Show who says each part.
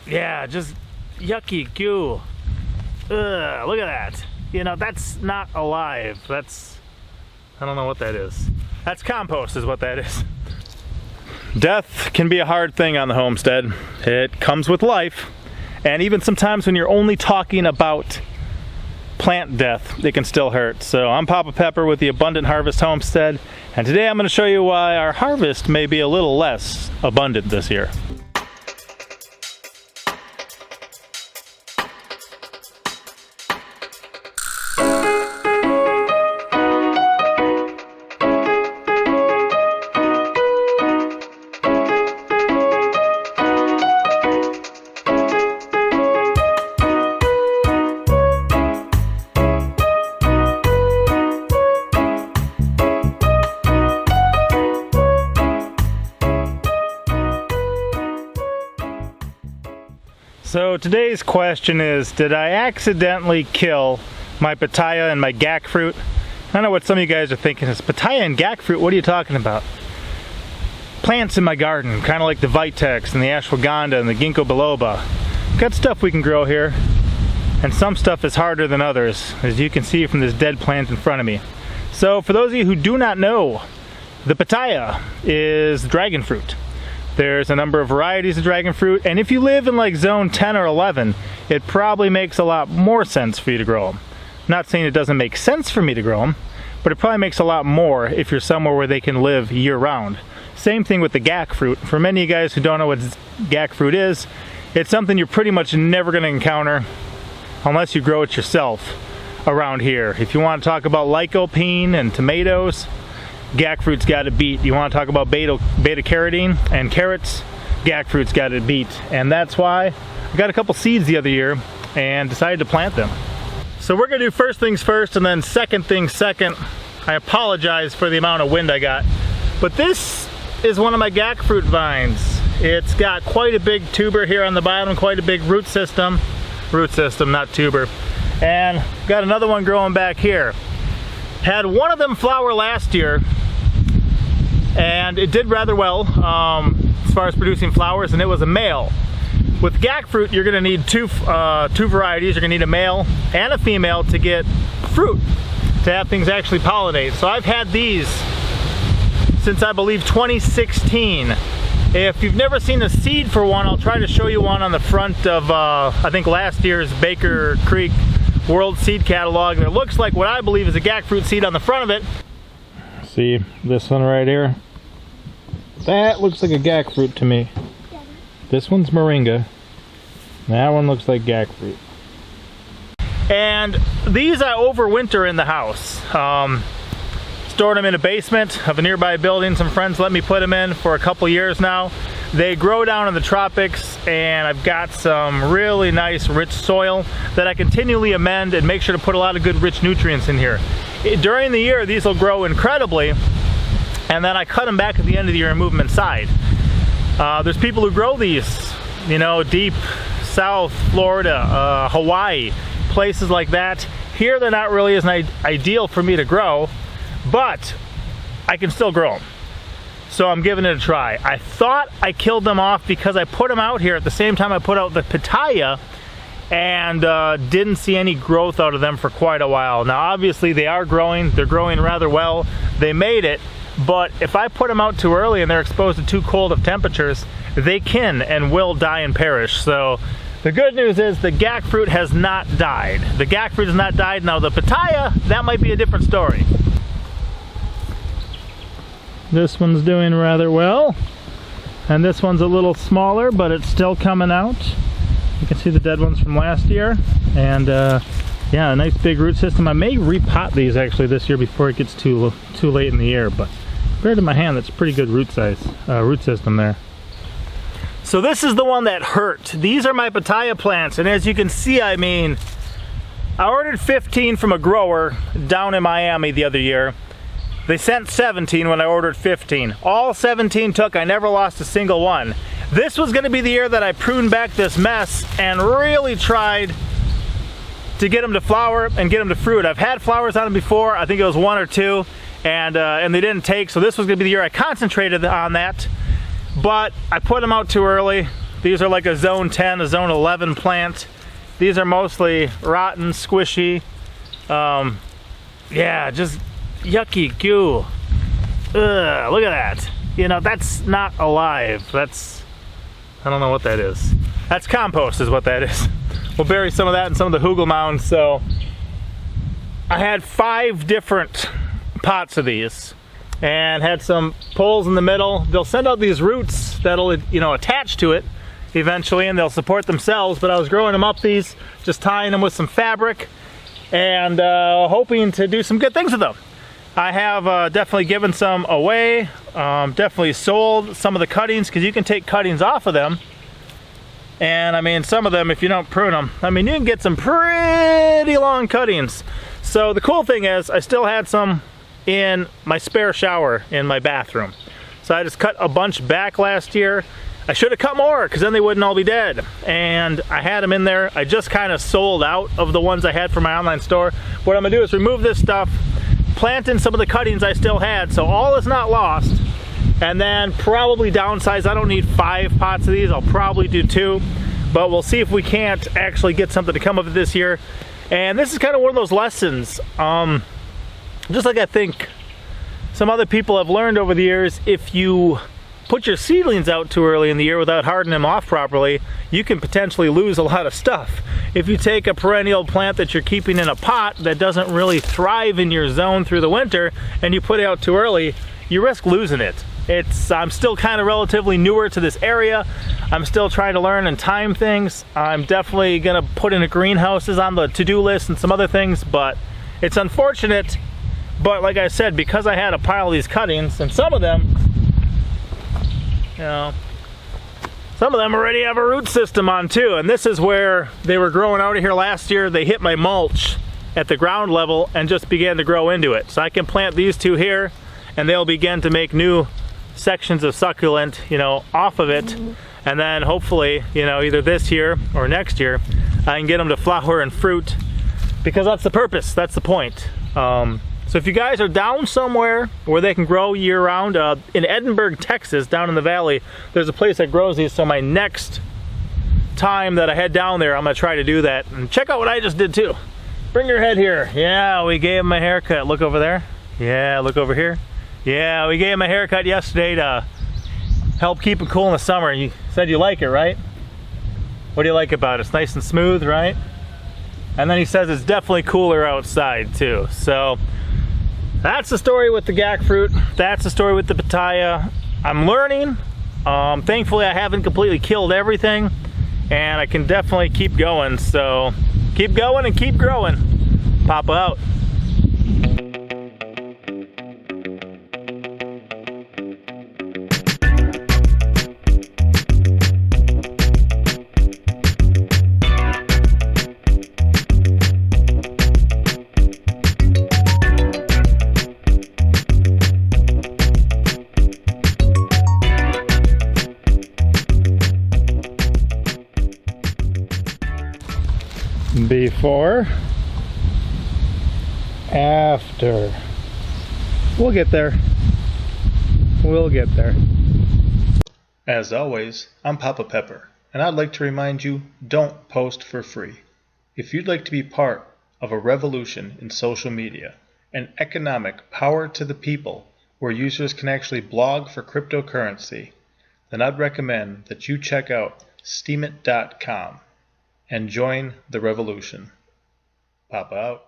Speaker 1: Yeah, just yucky goo. Ugh, look at that. You know, that's not alive. That's, I don't know what that is. That's compost is what that is. Death can be a hard thing on the homestead. It comes with life. And even sometimes when you're only talking about plant death, it can still hurt. So I'm Papa Pepper with the Abundant Harvest Homestead, and today I'm going to show you why our harvest may be a little less abundant this year. So today's question is, did I accidentally kill my pitaya and my gack fruit? I know what some of you guys are thinking is, pitaya and gack fruit, what are you talking about? Plants in my garden, kind of like the vitex and the ashwagandha and the ginkgo biloba. Got stuff we can grow here, and some stuff is harder than others, as you can see from this dead plant in front of me. So for those of you who do not know, the pitaya is dragon fruit. There's a number of varieties of dragon fruit, and if you live in like zone 10 or 11, it probably makes a lot more sense for you to grow them. I'm not saying it doesn't make sense for me to grow them, but it probably makes a lot more if you're somewhere where they can live year-round. Same thing with the gack fruit. For many of you guys who don't know what gack fruit is, it's something you're pretty much never going to encounter unless you grow it yourself around here. If you want to talk about lycopene and tomatoes, gack fruit's got it beat. You want to talk about beta carotene and carrots, gack fruit's got it beat. And that's why I got a couple seeds the other year and decided to plant them. So we're gonna do first things first and then second things second. I apologize for the amount of wind I got, but this is one of my gack fruit vines. It's got quite a big tuber here on the bottom, quite a big root system, not tuber. And got another one growing back here. Had one of them flower last year, and it did rather well as far as producing flowers, and it was a male. With gack fruit, you're going to need two varieties. You're going to need a male and a female to get fruit, to have things actually pollinate. So I've had these since I believe 2016. If you've never seen a seed for one, I'll try to show you one on the front of I think last year's Baker Creek World Seed Catalog, and it looks like what I believe is a gack fruit seed on the front of it. See this one right here? That looks like a gack fruit to me. This one's moringa. That one looks like gack fruit. And these I overwinter in the house. Stored them in a basement of a nearby building. Some friends let me put them in for a couple years now. They grow down in the tropics, and I've got some really nice rich soil that I continually amend and make sure to put a lot of good rich nutrients in here. During the year, these will grow incredibly, and then I cut them back at the end of the year and move them inside. There's people who grow these, you know, deep south Florida, Hawaii, places like that. Here they're not really as ideal for me to grow, but I can still grow them. So I'm giving it a try. I thought I killed them off because I put them out here at the same time I put out the pitaya, and didn't see any growth out of them for quite a while. Now obviously they are growing. They're growing rather well. They made it, but if I put them out too early and they're exposed to too cold of temperatures, they can and will die and perish. So the good news is the gack fruit has not died. The gack fruit has not died. Now the pitaya, that might be a different story. This one's doing rather well, and this one's a little smaller, but it's still coming out. You can see the dead ones from last year, and yeah, a nice big root system. I may repot these actually this year before it gets too late in the year, but compared to my hand, that's a pretty good root system there. So this is the one that hurt. These are my pitaya plants, and as you can see, I mean, I ordered 15 from a grower down in Miami the other year. They sent 17 when I ordered 15. All 17 took. I never lost a single one. This was going to be the year that I pruned back this mess and really tried to get them to flower and get them to fruit. I've had flowers on them before. I think it was one or two, and they didn't take. So this was going to be the year I concentrated on that. But I put them out too early. These are like a zone 10, a zone 11 plant. These are mostly rotten, squishy. Yeah, just yucky goo. Ugh, look at that. You know, that's not alive. That's, I don't know what that is. That's compost is what that is. We'll bury some of that in some of the hugel mounds. So I had 5 different pots of these and had some poles in the middle. They'll send out these roots that'll, you know, attach to it eventually, and they'll support themselves. But I was growing them up these, just tying them with some fabric and hoping to do some good things with them. I have definitely given some away, definitely sold some of the cuttings, because you can take cuttings off of them. And I mean, some of them, if you don't prune them, I mean, you can get some pretty long cuttings. So the cool thing is, I still had some in my spare shower in my bathroom. So I just cut a bunch back last year. I should have cut more, because then they wouldn't all be dead. And I had them in there. I just kind of sold out of the ones I had for my online store. What I'm gonna do is remove this stuff, plant in some of the cuttings I still had, so all is not lost. And then probably downsize. I don't need 5 pots of these. I'll probably do 2. But we'll see if we can't actually get something to come of it this year. And this is kind of one of those lessons. Just like I think some other people have learned over the years, if you put your seedlings out too early in the year without hardening them off properly, you can potentially lose a lot of stuff. If you take a perennial plant that you're keeping in a pot that doesn't really thrive in your zone through the winter, and you put it out too early, you risk losing it. I'm still kind of relatively newer to this area. I'm still trying to learn and time things. I'm definitely gonna put in a greenhouses on the to-do list and some other things, but it's unfortunate. But like I said, because I had a pile of these cuttings, and some of them, you know, some of them already have a root system on too. And this is where they were growing out of here last year. They hit my mulch at the ground level and just began to grow into it. So I can plant these 2 here, and they'll begin to make new sections of succulent, you know, off of it. And then hopefully, you know, either this year or next year, I can get them to flower and fruit, because that's the purpose, that's the point. So if you guys are down somewhere where they can grow year round, in Edinburgh, Texas, down in the valley, there's a place that grows these. So my next time that I head down there, I'm gonna try to do that. And check out what I just did too. Bring your head here. Yeah, we gave him a haircut. Look over there. Yeah, look over here. Yeah, we gave him a haircut yesterday to help keep it cool in the summer. You said you like it, right? What do you like about it? It's nice and smooth, right? And then he says it's definitely cooler outside too. So that's the story with the gack fruit. That's the story with the pitaya. I'm learning. Thankfully, I haven't completely killed everything, and I can definitely keep going. So keep going and keep growing. Papa out. Before, after. We'll get there. We'll get there. As always, I'm Papa Pepper, and I'd like to remind you, don't post for free. If you'd like to be part of a revolution in social media, an economic power to the people where users can actually blog for cryptocurrency, then I'd recommend that you check out steemit.com and join the revolution. Papa out.